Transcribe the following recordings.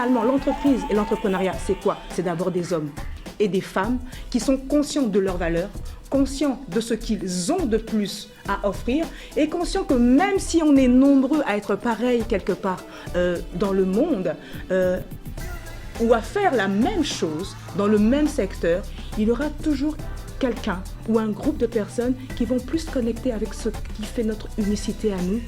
finalement, l'entreprise et l'entrepreneuriat, c'est quoi? C'est d'abord des hommes et des femmes qui sont conscients de leurs valeurs, conscients de ce qu'ils ont de plus à offrir et conscients que même si on est nombreux à être pareils quelque part dans le monde ou à faire la même chose dans le même secteur, il y aura toujours quelqu'un ou un groupe de personnes qui vont plus connecter avec ce qui fait notre unicité à nous.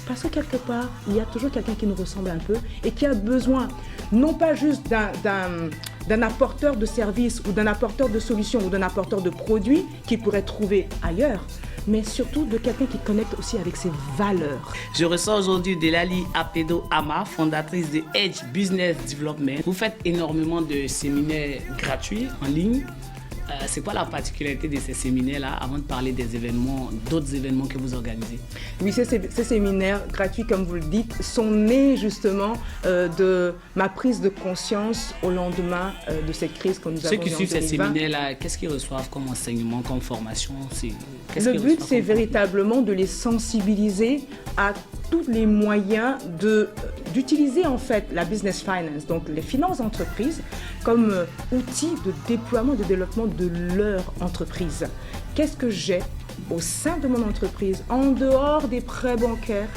Parce que quelque part, il y a toujours quelqu'un qui nous ressemble un peu et qui a besoin, non pas juste d'un apporteur de services ou d'un apporteur de solutions ou d'un apporteur de produits qu'il pourrait trouver ailleurs, mais surtout de quelqu'un qui connecte aussi avec ses valeurs. Je reçois aujourd'hui Delali Apedo Ama, fondatrice de Edge Business Development. Vous faites énormément de séminaires gratuits en ligne. C'est quoi la particularité de ces séminaires-là, avant de parler des événements, d'autres événements que vous organisez? Oui, ces séminaires gratuits, comme vous le dites, sont nés justement de ma prise de conscience au lendemain de cette crise que nous avons. Ceux qui suivent ces séminaires-là, qu'est-ce qu'ils reçoivent comme enseignement, comme formation? Le but, c'est véritablement de les sensibiliser à tous les moyens d'utiliser en fait la business finance, donc les finances d'entreprise, comme outil de déploiement, de développement de leur entreprise. Qu'est-ce que j'ai au sein de mon entreprise, en dehors des prêts bancaires,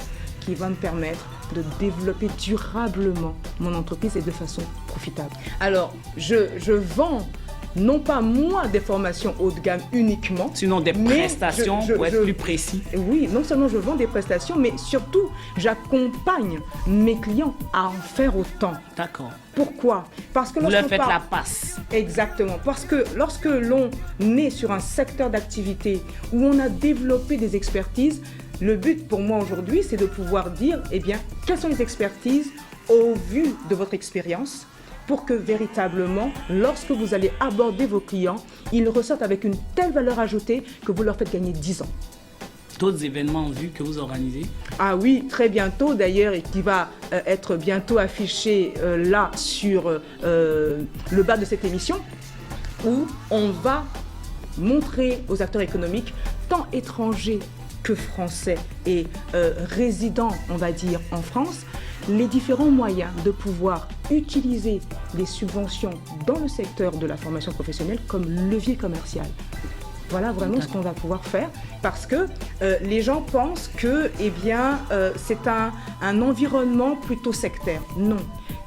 qui va me permettre de développer durablement mon entreprise et de façon profitable. Alors, je vends non pas moi des formations haut de gamme uniquement. Sinon des prestations pour être plus précis. Oui, non seulement je vends des prestations, mais surtout j'accompagne mes clients à en faire autant. D'accord. Pourquoi? Parce que vous leur faites la passe. Exactement. Parce que lorsque l'on est sur un secteur d'activité où on a développé des expertises, le but pour moi aujourd'hui, c'est de pouvoir dire, eh bien, quelles sont les expertises au vu de votre expérience, pour que véritablement, lorsque vous allez aborder vos clients, ils ressortent avec une telle valeur ajoutée que vous leur faites gagner 10 ans. D'autres événements en vue que vous organisez? Ah oui, très bientôt d'ailleurs, et qui va être bientôt affiché là sur le bas de cette émission, où on va montrer aux acteurs économiques, tant étrangers que français et résidents, on va dire, en France, les différents moyens de pouvoir utiliser les subventions dans le secteur de la formation professionnelle comme levier commercial. Voilà vraiment ce qu'on va pouvoir faire, parce que les gens pensent que c'est un environnement plutôt sectaire. Non,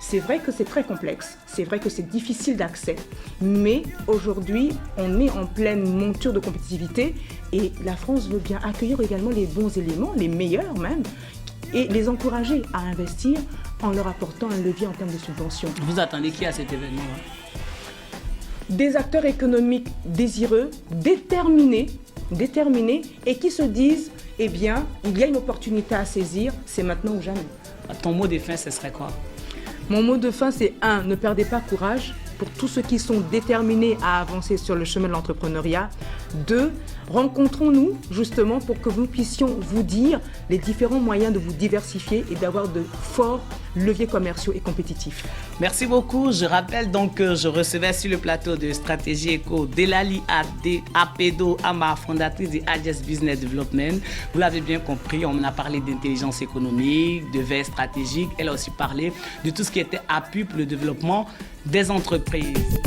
c'est vrai que c'est très complexe, c'est vrai que c'est difficile d'accès, mais aujourd'hui, on est en pleine monture de compétitivité et la France veut bien accueillir également les bons éléments, les meilleurs même, et les encourager à investir en leur apportant un levier en termes de subventions. Vous attendez qui à cet événement-là? Des acteurs économiques désireux, déterminés et qui se disent, eh bien, il y a une opportunité à saisir, c'est maintenant ou jamais. Ton mot de fin, ce serait quoi? Mon mot de fin, c'est 1, ne perdez pas courage pour tous ceux qui sont déterminés à avancer sur le chemin de l'entrepreneuriat. 2, rencontrons-nous justement pour que nous puissions vous dire les différents moyens de vous diversifier et d'avoir de forts leviers commerciaux et compétitifs. Merci beaucoup. Je rappelle donc que je recevais sur le plateau de Stratégie Éco Delali Apedo Ama, fondatrice de Edge Business Development. Vous l'avez bien compris, on a parlé d'intelligence économique, de veille stratégique. Elle a aussi parlé de tout ce qui était appui pour le développement des entreprises.